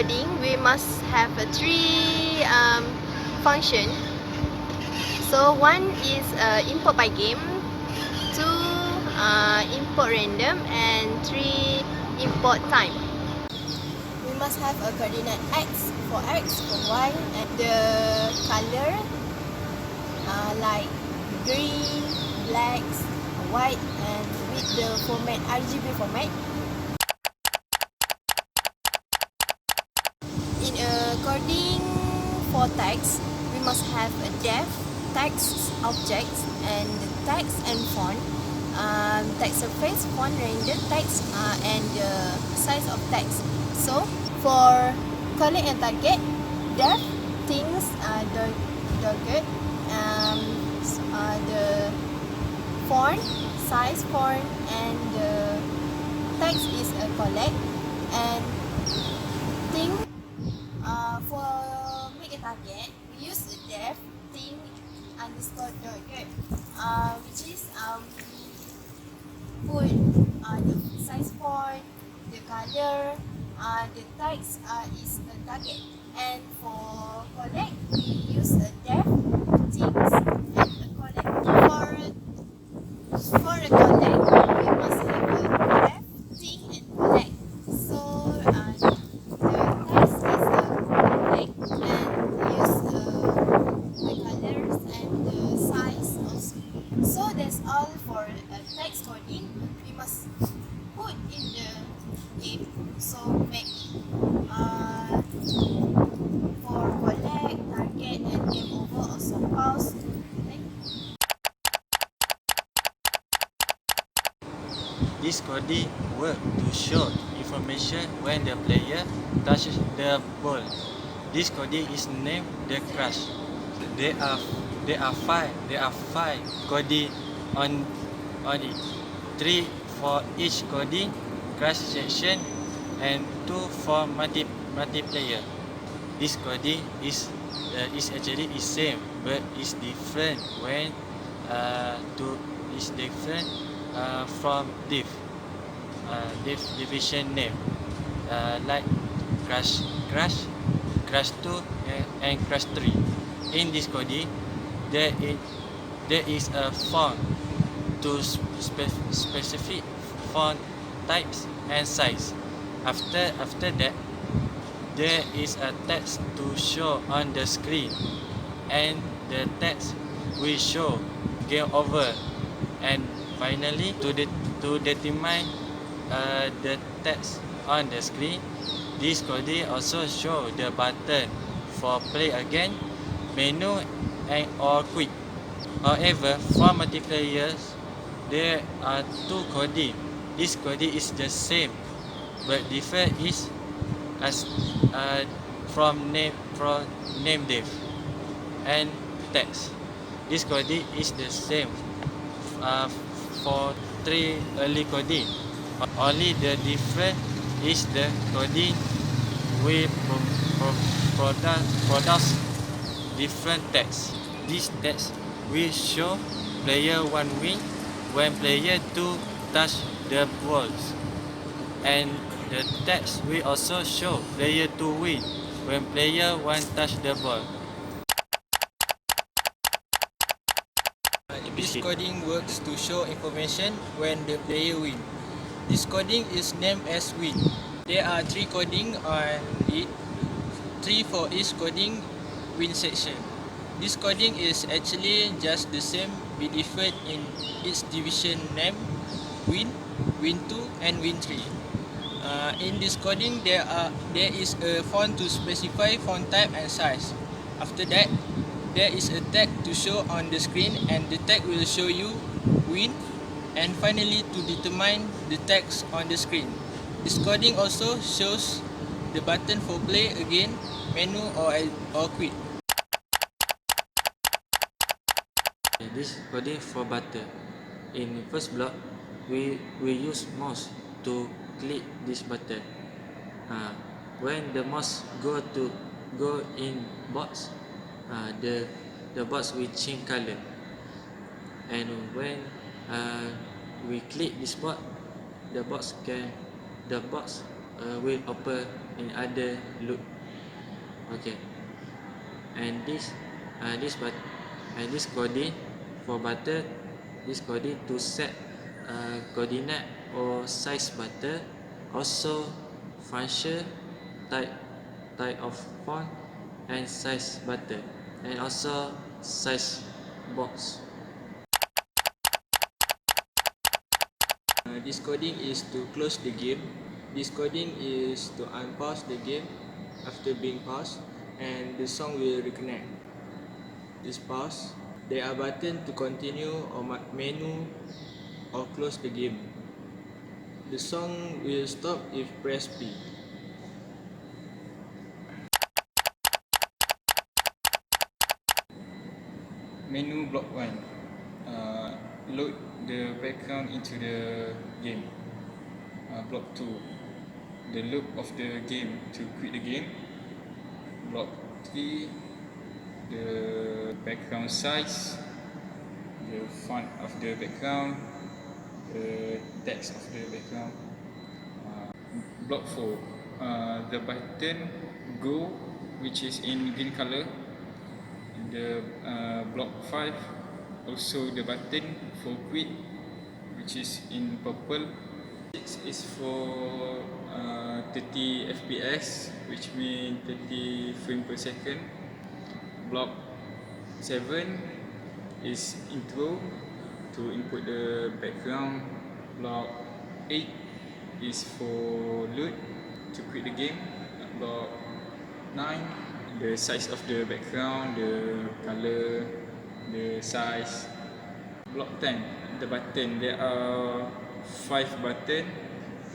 coding, we must have a three function. So one is import by game, two import random, and three import time. We must have a coordinate x for y, and the color like green, black, white, and with the format RGB format. In a coding for text, we must have a def, text, objects, and text and font, text surface, font render text, and the size of text. So for collect and target, def, things, target, the font, size font, and the text is a collect, and thing. For make a target, we use the def thing underscore target, which is put the size point, the color, the text is the target. And for collect, we use a def things and a collect. For a collect, we must have a def thing and collect. So the text is a collect, and use the colors and the size also. So that's all for text coding. We must put in the game. So make for collect, target, and game over also pause. This coding works to show information when the player touches the ball. This coding is named the crash. There are five coding on it. 3 for each coding crash section and 2 for multiplayer. This coding is actually is same but is different when from division name like crash 2 and crash 3. In this coding there is a font to specific font types and size. After that there is a text to show on the screen, and the text will show game over. And finally, to determine the text on the screen, this coding also show the button for play again, menu, and or quit. However, for multiplayers, there are two coding. This coding is the same, but different is as from name div and text. This coding is the same for three early coding. Only the difference is the coding we produce different text. This text will show player 1 win when player 2 touch the balls, and the text will also show player 2 win when player 1 touch the ball. This coding works to show information when the player win. This coding is named as win. There are 3 coding on it, 3 for each coding win section. This coding is actually just the same, be different in its division name, win, win 2, and win 3. In this coding, there is a font to specify font type and size. After that, there is a tag to show on the screen, and the tag will show you win, and finally to determine the text on the screen. This coding also shows the button for play again, menu, or quit. This coding for button. In first block, we use mouse to click this button. When the mouse go in box, the box will change color, and when we click this box, the box will open in other loop. Okay, and this coding for button, this coding to set coordinate or size button, also function type of font and size button, and also size box. This coding is to close the game. This coding is to unpause the game after being paused, and the song will reconnect. This pause. There are buttons to continue or menu or close the game. The song will stop if press P. Menu block 1. Load the background into the game. Block 2. The loop of the game to quit the game. Block 3. The background size. The font of the background. The text of the background. Block 4. The button go, which is in green color. The block 5, also the button for quit, which is in purple. 6 is for 30 fps, which means 30 frame per second. Block 7 is intro, to input the background. Block 8 is for load, to quit the game. Block 9, the size of the background, the color, the size. Block 10, the button. There are 5 buttons.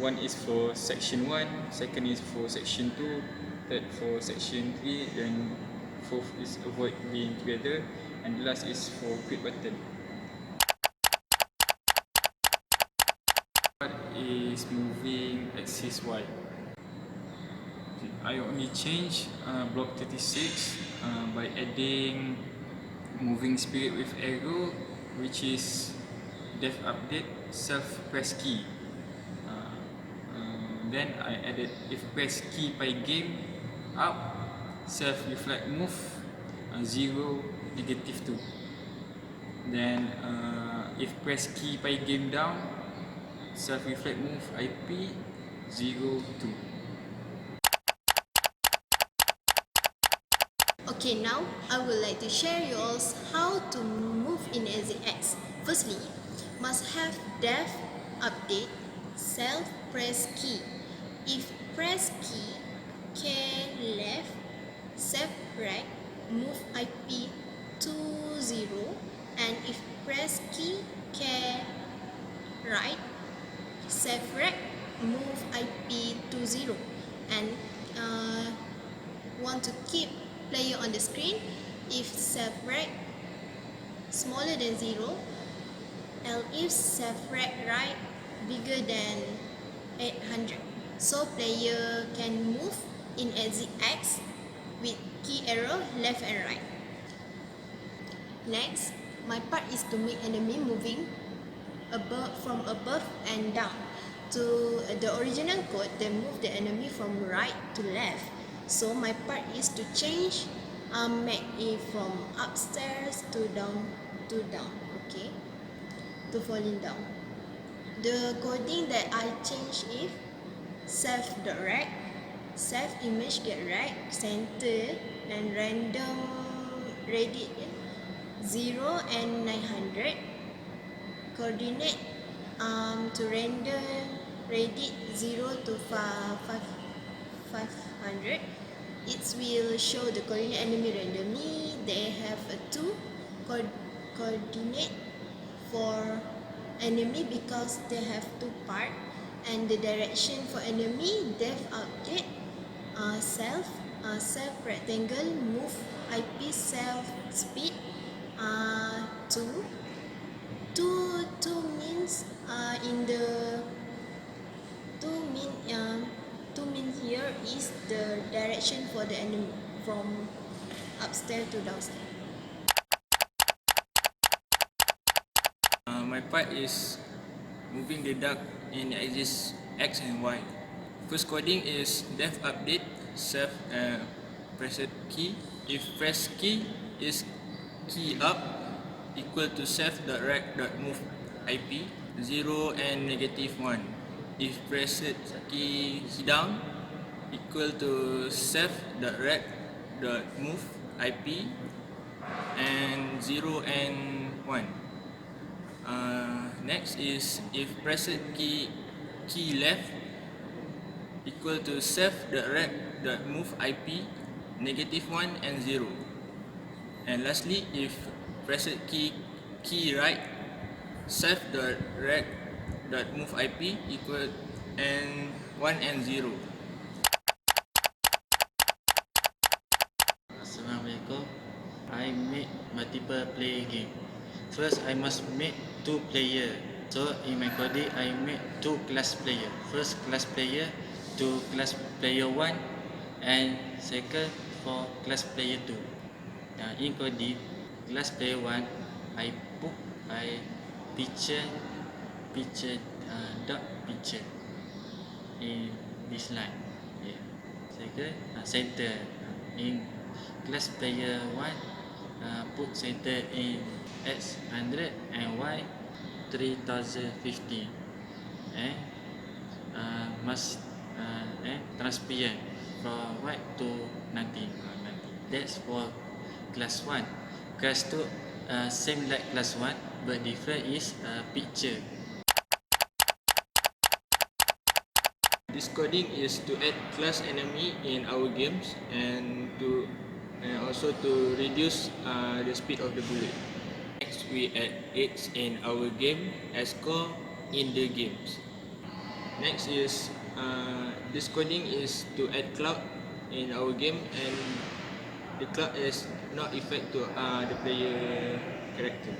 One is for section 1, second is for section 2, third for section 3, then fourth is avoid being together, and the last is for quit button. What is moving axis Y? I only change block 36 by adding moving spirit with arrow, which is dev update self press key. Then I added if press key by game up, self reflect move 0 -2. Then if press key by game down, self reflect move IP 0 2. Okay, now I would like to share you all how to move in AZX. Firstly, must have dev update self press key. If press key K left, self right, move IP 20, and if press key K right, self right, move IP 20, and want to keep player on the screen. If self right smaller than 0, and if self right bigger than 800, so player can move in AZX with key arrow left and right. Next, my part is to make enemy moving from above and down. To the original code, they move the enemy from right to left. So my part is to change, make it from upstairs to down, okay, to falling down. The coding that I change is self.rect, self image get rect, center, and random ready 0 and 900, coordinate to render ready 0 to 500. It will show the coordinate enemy randomly. They have a 2 coordinate for enemy because they have 2 parts, and the direction for enemy dev update self rectangle move IP self speed 2 means in the 2 means here is the direction for the enemy from upstairs to downstairs. My part is moving the duck in axis X and Y. First coding is def update self pressed key. If press key is key up equal to self.rect.move IP 0 and -1. If pressed key down equal to self.rect.move IP and 0 and 1. Next is if pressed key left equal to self.rect.move IP -1 and 0. And lastly, if pressed key right self.rect.move IP equal and 1 and 0. Assalamualaikum. I make multiple player game. First, I must make 2 player. So in my coding, I make 2 class player. First class player to class player 1 and second for class player 2. In coding, class player 1, I put picture dot picture in this line. Yeah. Second, center. In class player 1, put center in X 100 and Y 3050 and must transparent from white to 90. That's for class 1. Class 2 same like class 1 but different is picture. This coding is to add class enemy in our games and also to reduce the speed of the bullet. Next, we add eggs in our game as score in the games. Next is this coding is to add cloud in our game, and the cloud is not effect to the player character.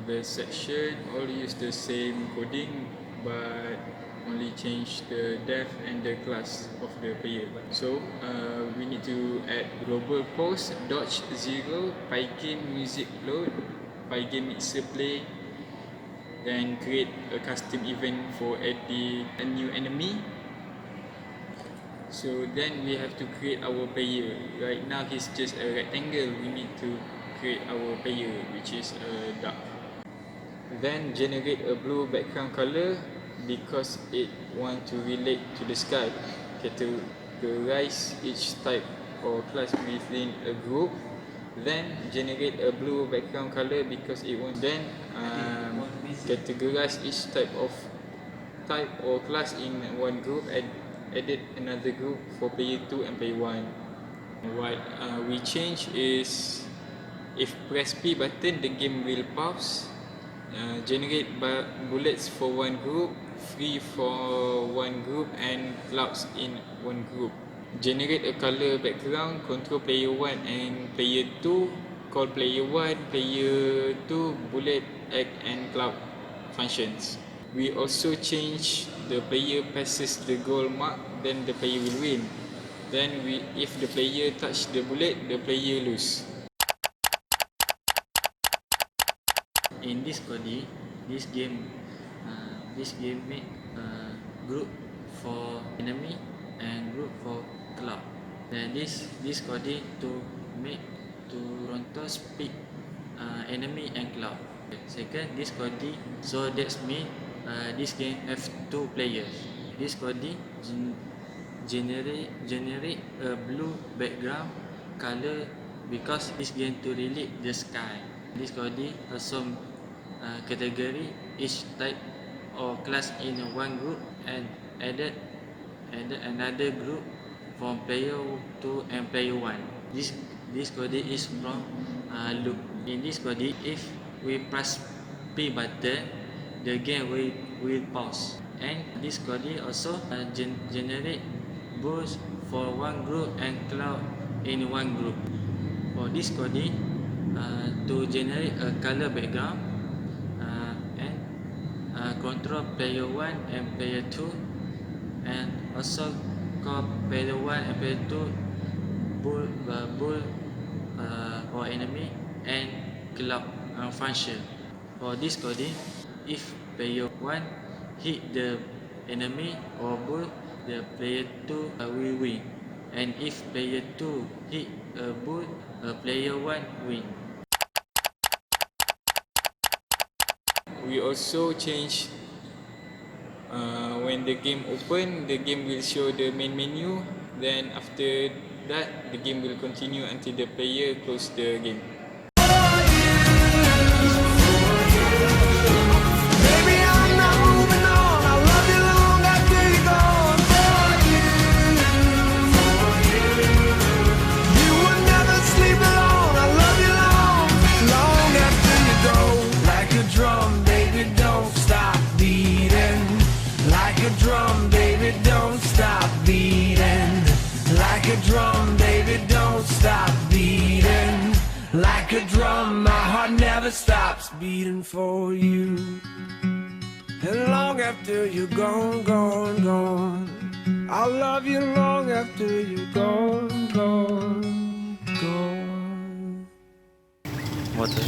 The section all use the same coding but only change the def and the class of the player. So we need to add global post dodge 0 pygame music load pygame mixer play, then create a custom event for adding a new enemy. So then we have to create our player. Right now he's just a rectangle. We need to create our player, which is a duck. Then generate a blue background color because it want to relate to the sky. Categorize each type or class within a group. Then generate a blue background color because it want. Then categorize each type or class in one group and added another group for player 2 and player 1. What we change is if press P button the game will pause. Generate bullets for one group, free for one group and clouds in one group. Generate a color background, control player 1 and player 2, call player 1, player 2, bullet, egg and cloud functions. We also change the player passes the goal mark, then the player will win. Then if the player touch the bullet, the player lose. In this coding, this game make group for enemy and group for cloud. Then this coding to make to ronto speed enemy and cloud. Second, this coding so that's mean this game have 2 players. This coding generate a blue background color because this game to relate the sky. This coding also category each type or class in one group and added another group from player 2 and player 1. This coding is from loop. In this coding, if we press P button, the game will pause. And this coding also generate boost for one group and cloud in one group. For this coding, to generate a color background and control player 1 and player 2 and also call player 1 and player 2 bull or enemy and cloud function. For this coding, if player 1 hit the enemy or ball, the player 2 will win. And if player 2 hit a ball, player 1 win. We also change when the game open, the game will show the main menu. Then after that, the game will continue until the player close the game. Baby, I'm not moving on. I love you long after you're gone. You will never sleep alone. I love you long after you go. Like a drum, baby, don't stop beating. Like a drum, baby, don't stop beating. Like a drum, baby, don't stop beating. Like a drum, my heart never stops beating for you. And long after you're gone, gone, gone, I'll love you long after you're gone, gone, gone. Motor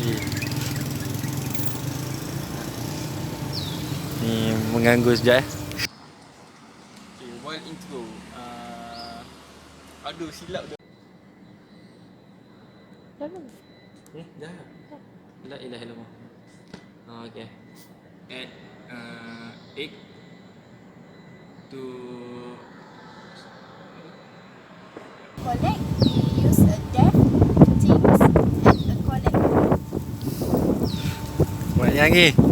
ni mengganggu sekejap Okay, while intro, aduh silap tu. Dah. La ilaha illallah. Okay. Add egg to Collect, we use a def, things, and a collect. Buat lagi.